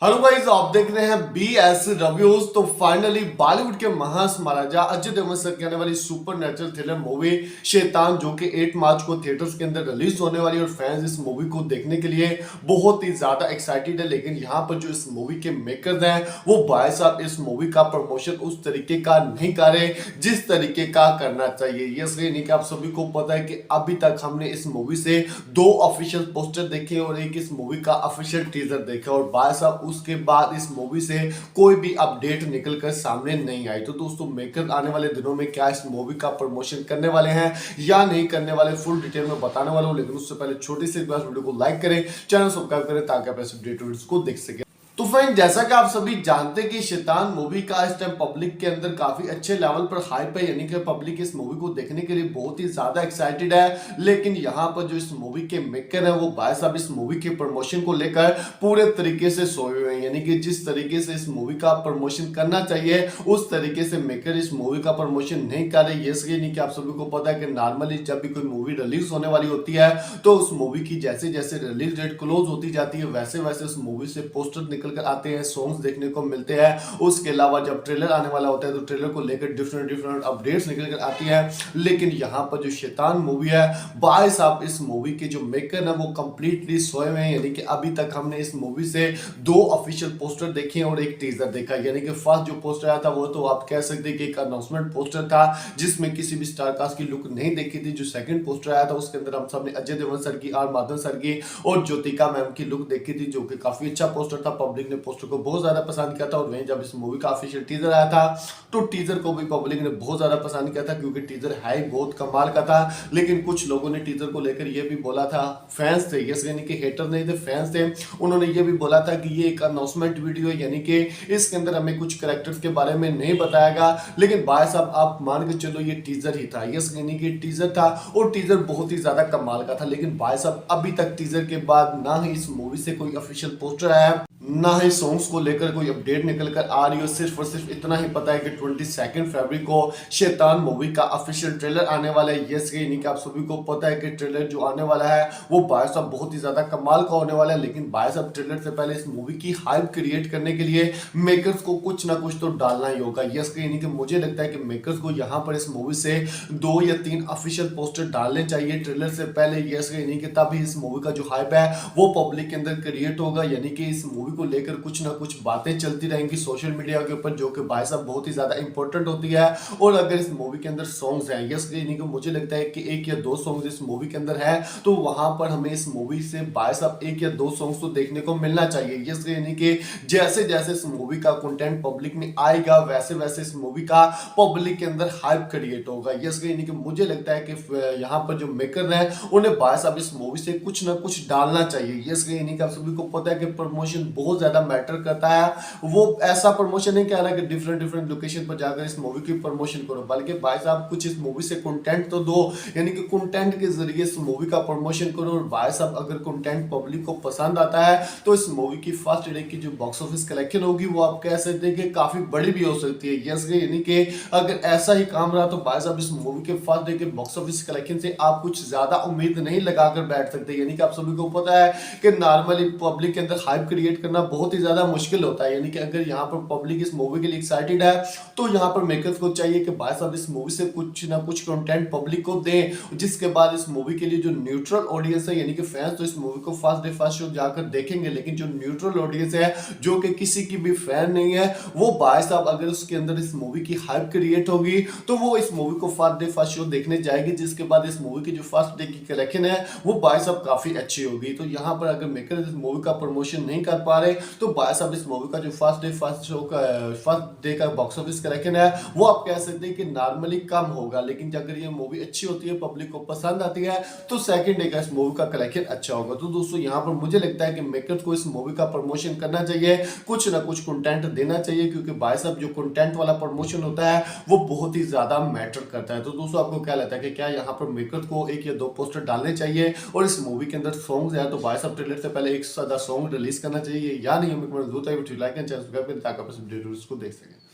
Hello guys, आप देख रहे हैं BS रिव्यूज। तो फाइनली बॉलीवुड के महान महाराजा अजय देवगन सर की आने वाली सुपर नेचुरल थ्रिलर मूवी शैतान, जो कि 8 मार्च को थिएटर्स के अंदर रिलीज होने वाली है और फैंस इस मूवी को देखने के लिए बहुत ही ज्यादा एक्साइटेड है। लेकिन यहाँ पर जो इस मूवी के मेकर्स हैं वो भाई साहब इस मूवी का प्रमोशन उस तरीके का नहीं कर रहे जिस तरीके का करना चाहिए। ये इसलिए नहीं कि आप सभी को पता है कि अभी तक हमने इस मूवी से 2 ऑफिशियल पोस्टर देखे और एक इस मूवी का ऑफिशियल टीजर देखा, और भाई साहब उसके बाद इस मूवी से कोई भी अपडेट निकल कर सामने नहीं आई। तो दोस्तों, मेकर आने वाले दिनों में क्या इस मूवी का प्रमोशन करने वाले हैं या नहीं करने वाले, फुल डिटेल में बताने वाला हूं। लेकिन उससे पहले छोटी सी रिक्वेस्ट, वीडियो को लाइक करें, चैनल सब्सक्राइब करें ताकि आप ऐसे अपडेट को देख सकें। तो फ्रेंड, जैसा कि आप सभी जानते हैं कि शैतान मूवी का इस टाइम पब्लिक के अंदर काफी अच्छे लेवल पर हाइप है, यानी कि पब्लिक इस मूवी को देखने के लिए बहुत ही ज्यादा एक्साइटेड है। लेकिन यहाँ पर जो इस मूवी के मेकर है वो भाई साहब इस मूवी के प्रमोशन को लेकर पूरे तरीके से सोए हुए हैं, यानी कि जिस तरीके से इस मूवी का प्रमोशन करना चाहिए उस तरीके से मेकर इस मूवी का प्रमोशन नहीं कर रहे। ये नहीं कि आप सभी को पता है कि नॉर्मली जब भी कोई मूवी रिलीज होने वाली होती है तो उस मूवी की जैसे जैसे रिलीज डेट क्लोज होती जाती है वैसे वैसे उस मूवी से पोस्टर निकल कर आते हैं, सॉन्ग्स देखने को मिलते हैं। उसके अलावा जब ट्रेलर आने वाला होता है तो ट्रेलर को लेकर डिफरेंट अपडेट्स निकल कर आती है। लेकिन यहाँ पर जो शैतान मूवी है, भाई साहब इस मूवी के जो मेकर है वो कंप्लीटली सोए हुए हैं, यानी कि अभी तक हमने इस मूवी से 2 ऑफिशियल पोस्टर देखे और एक टीजर देखा। यानी कि फर्स्ट जो पोस्टर आया था वो तो आप कह सकते हैं कि एक अनाउंसमेंट पोस्टर था जिसमें किसी भी स्टार कास्ट की लुक नहीं देखी थी। जो सेकंड पोस्टर आया था उसके अंदर हम सबने अजय देवगन सर की, आर माधवन सर की और ज्योतिका मैम की लुक देखी थी, जो कि काफी अच्छा पोस्टर था। पब्लिक ने पोस्टर को बहुत ज्यादा पसंद किया था। और वहीं जब इस मूवी का ऑफिशियल टीजर आया था तो टीजर को भी पब्लिक ने बहुत ज्यादा पसंद किया था, क्योंकि टीजर है बहुत कमाल का था। लेकिन कुछ लोगों ने टीजर को लेकर यह भी बोला था, फैंस थे, यानी कि हेटर नहीं थे, फैंस थे, उन्होंने ये भी बोला था कि ये एक अनाउंसमेंट वीडियो है, यानी कि इसके अंदर हमें कुछ कैरेक्टर्स के बारे में नहीं बताएगा। लेकिन भाई साहब आप मान के चलो ये टीजर ही था, यानी कि टीजर था और टीजर बहुत ही ज्यादा कमाल का था। लेकिन भाई साहब अभी तक टीजर के बाद ना ही इस मूवी से कोई ऑफिशियल पोस्टर आया है, ना ही सॉन्ग्स को लेकर कोई अपडेट निकल कर आ रही हो। सिर्फ और सिर्फ इतना ही पता है कि 22 फरवरी को शैतान मूवी का ऑफिशियल ट्रेलर आने वाला है। ये नहीं कि आप सभी को पता है कि ट्रेलर जो आने वाला है वो भाई साहब बहुत ही ज्यादा कमाल का होने वाला है। लेकिन भाई साहब ट्रेलर से पहले इस मूवी की हाइप क्रिएट करने के लिए मेकर्स को कुछ ना कुछ तो डालना ही होगा। ये नहीं कि मुझे लगता है कि मेकर्स को यहाँ पर इस मूवी से 2 या 3 ऑफिशियल पोस्टर डालने चाहिए ट्रेलर से पहले। ये नहीं कि तभी इस मूवी का जो हाइप है वो पब्लिक के अंदर क्रिएट होगा, यानी कि इस मूवी को लेकर कुछ ना कुछ बातें चलती रहेंगी सोशल मीडिया के ऊपर, जो कि भाई साहब बहुत ही ज्यादा इंपॉर्टेंट होती है। और अगर इस मूवी के अंदर सॉन्ग्स हैं, यस नहीं कि मुझे लगता है कि 1 या 2 सॉन्ग्स इस मूवी के अंदर है तो वहां पर हमें इस मूवी से भाई साहब 1 या 2 सॉन्ग्स तो देखने को मिलना चाहिए। यस नहीं कि जैसे जैसे इस मूवी का कंटेंट पब्लिक में आएगा वैसे वैसे इस मूवी का पब्लिक के अंदर हाइप क्रिएट होगा। यस नहीं कि मुझे लगता है कि यहाँ पर जो मेकर है उन्हें भाई साहब इस मूवी से कुछ ना कुछ डालना चाहिए। यस नहीं कि आप सभी को पता है कि प्रमोशन बहुत ज्यादा मैटर करता है। वो ऐसा प्रमोशन नहीं कह रहा कि डिफरेंट लोकेशन पर जाकर इस मूवी की प्रमोशन करो, बल्कि भाई साहब कुछ इस मूवी से कंटेंट तो दो, यानी कि कंटेंट के जरिए इस मूवी का प्रमोशन करो। और भाई साहब अगर कंटेंट पब्लिक को पसंद आता है तो इस मूवी की फर्स्ट डे की जो बॉक्स ऑफिस कलेक्शन होगी वो आप कह सकते हैं कि काफी बड़ी भी हो सकती है। यस यानी कि अगर ऐसा ही काम रहा तो भाई साहब इस मूवी के फर्स्ट डे के बॉक्स ऑफिस कलेक्शन से आप कुछ ज्यादा उम्मीद नहीं लगाकर बैठ सकते। यानी कि आप सभी को पता है कि नॉर्मली पब्लिक के अंदर हाइप क्रिएट करना बहुत ही ज्यादा मुश्किल होता है। यानी कि अगर यहाँ पर पब्लिक इस मूवी के लिए एक्साइटेड है तो यहाँ पर मेकर्स को चाहिए कि भाई साहब इस मूवी से कुछ ना कुछ कंटेंट पब्लिक को दें, जिसके बाद इस मूवी के लिए जो न्यूट्रल ऑडियंस है, यानी कि फैंस तो इस मूवी को फर्स्ट डे फर्स्ट शो जाकर देखेंगे, लेकिन जो न्यूट्रल ऑडियंस है जो कि किसी की भी फैन नहीं है, वो भाई साहब अगर उसके अंदर इस मूवी की हाइप क्रिएट होगी तो वो इस मूवी को फर्स्ट डे फर्स्ट शो देखने जाएगी, जिसके बाद इस मूवी की जो फर्स्ट डे की कलेक्शन है वो भाई साहब काफी अच्छी होगी। तो यहाँ पर अगर मेकर इस मूवी का प्रमोशन नहीं कर पा रहे तो भाई साहब इस मूवी का जो फर्स्ट डे फर्स्ट शो का फर्स्ट डे का बॉक्स ऑफिस कलेक्शन है वो आप कह सकते हैं कि नॉर्मली कम होगा। लेकिन अगर ये मूवी अच्छी होती है, पब्लिक को पसंद आती है, तो सेकंड डे का इस मूवी का कलेक्शन अच्छा होगा। तो दोस्तों यहाँ पर मुझे लगता है कि मेकर्स को इस मूवी का प्रमोशन करना चाहिए, कुछ ना कुछ कंटेंट देना चाहिए, क्योंकि भाई साहब जो कंटेंट वाला प्रमोशन होता है वो बहुत ही ज्यादा मैटर करता है। तो दोस्तों आपको क्या लगता है कि क्या यहाँ पर मेकर्स को 1 या 2 पोस्टर डालने चाहिए और इस मूवी के अंदर सॉन्ग्स है तो भाई साहब ट्रेलर से पहले एक सादा सॉन्ग रिलीज करना चाहिए या नहीं? हमें लाइक एंड सब्सक्राइब करें ताकि आप इस वीडियो को देख सकें।